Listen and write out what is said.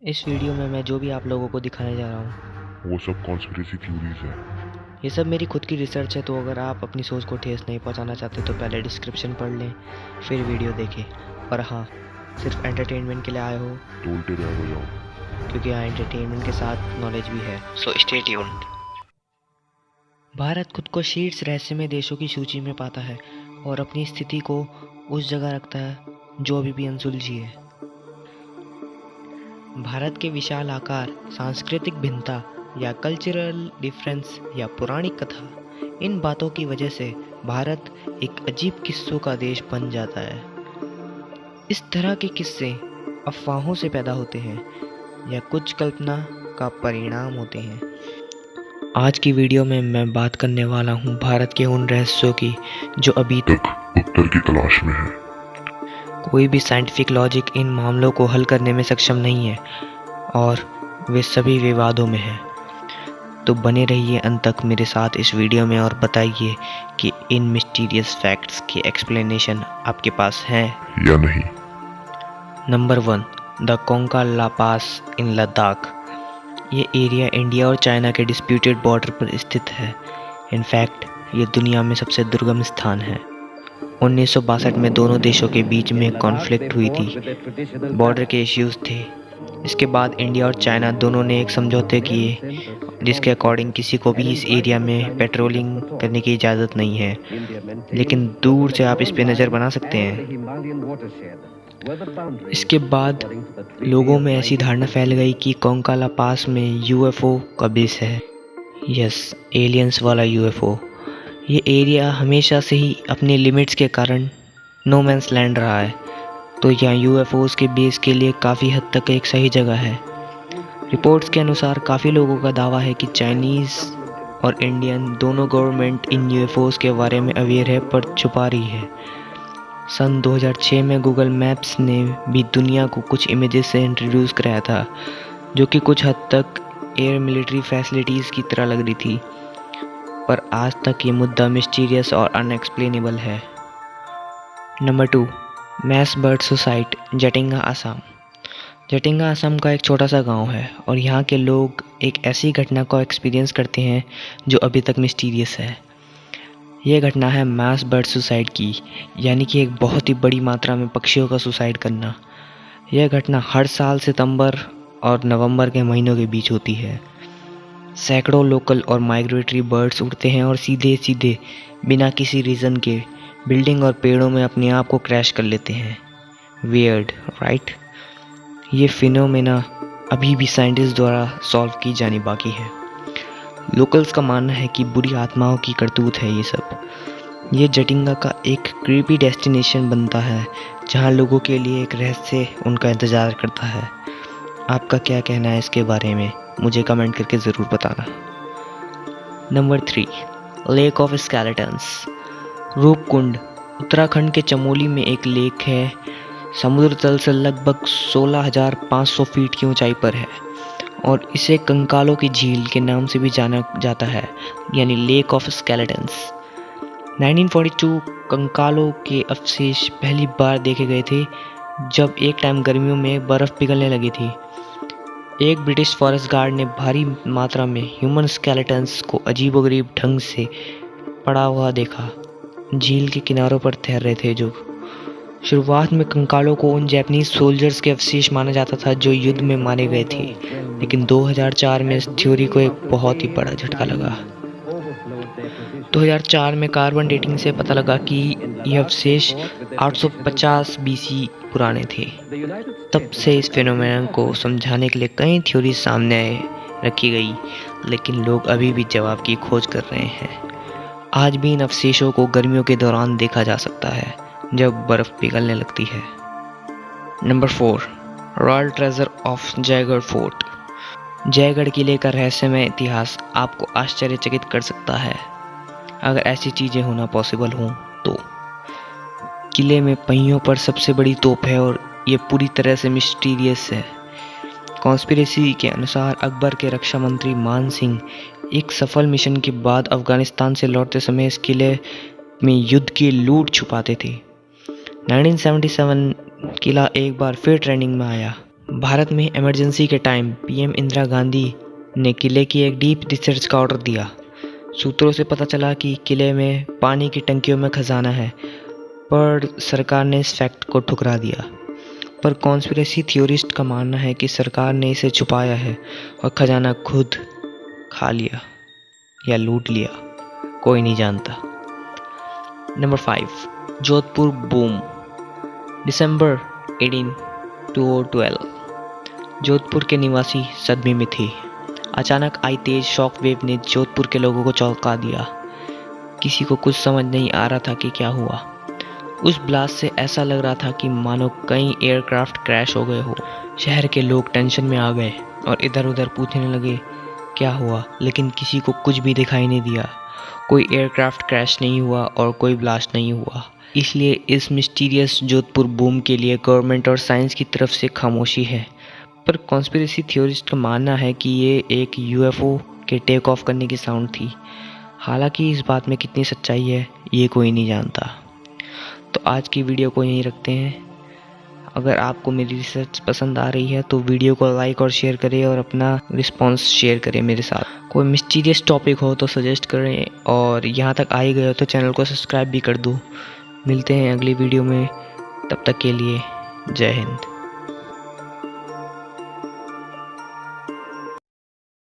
इस वीडियो में मैं जो भी आप लोगों को दिखाने जा रहा हूँ वो सब कॉन्स्पिरेसी थ्योरीज है। ये सब मेरी खुद की रिसर्च है। तो अगर आप अपनी सोच को ठेस नहीं पहुँचाना चाहते तो पहले डिस्क्रिप्शन पढ़ लें, फिर वीडियो देखें। और हाँ, सिर्फ एंटरटेनमेंट के लिए आए हो तो उल्टे बैग हो जाओ। क्योंकि यहाँ एंटरटेनमेंट के साथ नॉलेज भी है। So stay tuned. भारत खुद को शीर्ष रहस्यमय देशों की सूची में पाता है और अपनी स्थिति को उस जगह रखता है जो अभी भी अनसुलझी है। भारत के विशाल आकार, सांस्कृतिक भिन्नता या कल्चरल डिफरेंस या पुरानी कथा, इन बातों की वजह से भारत एक अजीब किस्सों का देश बन जाता है। इस तरह के किस्से अफवाहों से पैदा होते हैं या कुछ कल्पना का परिणाम होते हैं। आज की वीडियो में मैं बात करने वाला हूँ भारत के उन रहस्यों की जो अभी तक उत्तर की तलाश में है। कोई भी साइंटिफिक लॉजिक इन मामलों को हल करने में सक्षम नहीं है और वे सभी विवादों में हैं। तो बने रहिए अंत तक मेरे साथ इस वीडियो में और बताइए कि इन मिस्टीरियस फैक्ट्स की एक्सप्लेनेशन आपके पास है या नहीं। नंबर 1, द कोंका ला पास इन लद्दाख। ये एरिया इंडिया और चाइना के डिस्प्यूटेड बॉर्डर पर स्थित है। इनफैक्ट ये दुनिया में सबसे दुर्गम स्थान है। 1962 में दोनों देशों के बीच में कॉन्फ्लिक्ट हुई थी, बॉर्डर के इश्यूज थे। इसके बाद इंडिया और चाइना दोनों ने एक समझौते किए जिसके अकॉर्डिंग किसी को भी इस एरिया में पेट्रोलिंग करने की इजाज़त नहीं है, लेकिन दूर से आप इस पे नज़र बना सकते हैं। इसके बाद लोगों में ऐसी धारणा फैल गई कि कोंकाला पास में यूएफओ का बेस है। यस, एलियंस वाला यूएफओ। ये एरिया हमेशा से ही अपने लिमिट्स के कारण नो मैंस लैंड रहा है, तो यहाँ यूएफओज के बेस के लिए काफ़ी हद तक एक सही जगह है। रिपोर्ट्स के अनुसार काफ़ी लोगों का दावा है कि चाइनीज़ और इंडियन दोनों गवर्नमेंट इन यूएफओज के बारे में अवेयर है पर छुपा रही है। सन 2006 में गूगल मैप्स ने भी दुनिया को कुछ इमेजेस से इंट्रोड्यूस कराया था जो कि कुछ हद तक एयर मिलिट्री फैसिलिटीज़ की तरह लग रही थी, पर आज तक ये मुद्दा मिस्टीरियस और अनएक्सप्लेनेबल है। Number 2, mass bird suicide, Jatinga Assam. Jatinga Assam का एक छोटा सा गांव है और यहाँ के लोग एक ऐसी घटना को एक्सपीरियंस करते हैं जो अभी तक मिस्टीरियस है। यह घटना है मैस बर्ड सुसाइड की, यानी कि एक बहुत ही बड़ी मात्रा में पक्षियों का सुसाइड करना। यह घटना हर साल सितंबर और नवंबर के महीनों के बीच होती है। सैकड़ों लोकल और माइग्रेटरी बर्ड्स उड़ते हैं और सीधे सीधे बिना किसी रीज़न के बिल्डिंग और पेड़ों में अपने आप को क्रैश कर लेते हैं। Weird, right? ये फिनोमेना अभी भी साइंटिस्ट द्वारा सॉल्व की जानी बाकी है। लोकल्स का मानना है कि बुरी आत्माओं की करतूत है ये सब। ये जटिंगा का एक क्रीपी डेस्टिनेशन बनता है जहाँ लोगों के लिए एक रहस्य उनका इंतज़ार करता है। आपका क्या कहना है इसके बारे में? मुझे कमेंट करके ज़रूर बताना। Number 3, lake of skeletons, Roopkund. Uttarakhand के चमोली में एक लेक है, समुद्र तल से लगभग 16,500 फीट की ऊंचाई पर है और इसे कंकालों की झील के नाम से भी जाना जाता है, यानी लेक ऑफ स्केलेटन्स। 1942 कंकालों के अवशेष पहली बार देखे गए थे जब एक टाइम गर्मियों में बर्फ़ पिघलने लगी थी। एक ब्रिटिश फॉरेस्ट गार्ड ने भारी मात्रा में ह्यूमन स्केलेटन्स को अजीबोगरीब ढंग से पड़ा हुआ देखा। झील के किनारों पर तैर रहे थे जो शुरुआत में कंकालों को उन जापानीज सोल्जर्स के अवशेष माना जाता था जो युद्ध में मारे गए थे, लेकिन 2004 में इस थ्योरी को एक बहुत ही बड़ा झटका लगा। 2004 में कार्बन डेटिंग से पता लगा कि यह अवशेष 850 बीसी पुराने थे। तब से इस फिनोमेनन को समझाने के लिए कई थ्योरी सामने रखी गई, लेकिन लोग अभी भी जवाब की खोज कर रहे हैं। आज भी इन अवशेषों को गर्मियों के दौरान देखा जा सकता है जब बर्फ़ पिघलने लगती है। Number 4, royal treasure of Jaigarh fort. Jaigarh किले का रहस्यमय इतिहास आपको आश्चर्यचकित कर सकता है अगर ऐसी चीज़ें होना पॉसिबल हों तो। किले में पहियों पर सबसे बड़ी तोप है और ये पूरी तरह से मिस्टीरियस है। कॉन्स्पिरेसी के अनुसार अकबर के रक्षा मंत्री मान सिंह एक सफल मिशन के बाद अफगानिस्तान से लौटते समय इस किले में युद्ध की लूट छुपाते थे। 1977 किला एक बार फिर ट्रेंडिंग में आया। भारत में इमरजेंसी के टाइम पीएम इंदिरा गांधी ने किले की एक डीप रिसर्च का ऑर्डर दिया। सूत्रों से पता चला कि किले में पानी की टंकियों में खजाना है, पर सरकार ने इस फैक्ट को ठुकरा दिया। पर कॉन्स्पिरेसी थ्योरिस्ट का मानना है कि सरकार ने इसे छुपाया है और खजाना खुद खा लिया या लूट लिया, कोई नहीं जानता। Number 5, Jodhpur boom. दिसंबर 18, 2012। जोधपुर के निवासी सदमे में थे। अचानक आई तेज शॉक वेव ने जोधपुर के लोगों को चौंका दिया। किसी को कुछ समझ नहीं आ रहा था कि क्या हुआ। उस ब्लास्ट से ऐसा लग रहा था कि मानो कई एयरक्राफ्ट क्रैश हो गए हो। शहर के लोग टेंशन में आ गए और इधर उधर पूछने लगे क्या हुआ, लेकिन किसी को कुछ भी दिखाई नहीं दिया। कोई एयरक्राफ्ट क्रैश नहीं हुआ और कोई ब्लास्ट नहीं हुआ। इसलिए इस मिस्टीरियस जोधपुर बूम के लिए गवर्नमेंट और साइंस की तरफ से खामोशी है। पर कॉन्स्पिरेसी थ्योरिस्ट का मानना है कि ये एक यूएफओ के टेक ऑफ करने की साउंड थी। हालांकि इस बात में कितनी सच्चाई है ये कोई नहीं जानता। तो आज की वीडियो को यहीं रखते हैं। अगर आपको मेरी रिसर्च पसंद आ रही है तो वीडियो को लाइक और शेयर करें और अपना रिस्पॉन्स शेयर करें मेरे साथ। कोई मिस्टीरियस टॉपिक हो तो सजेस्ट करें, और यहाँ तक आ ही गए हो तो चैनल को सब्सक्राइब भी कर दो। मिलते हैं अगली वीडियो में, तब तक के लिए जय हिंद।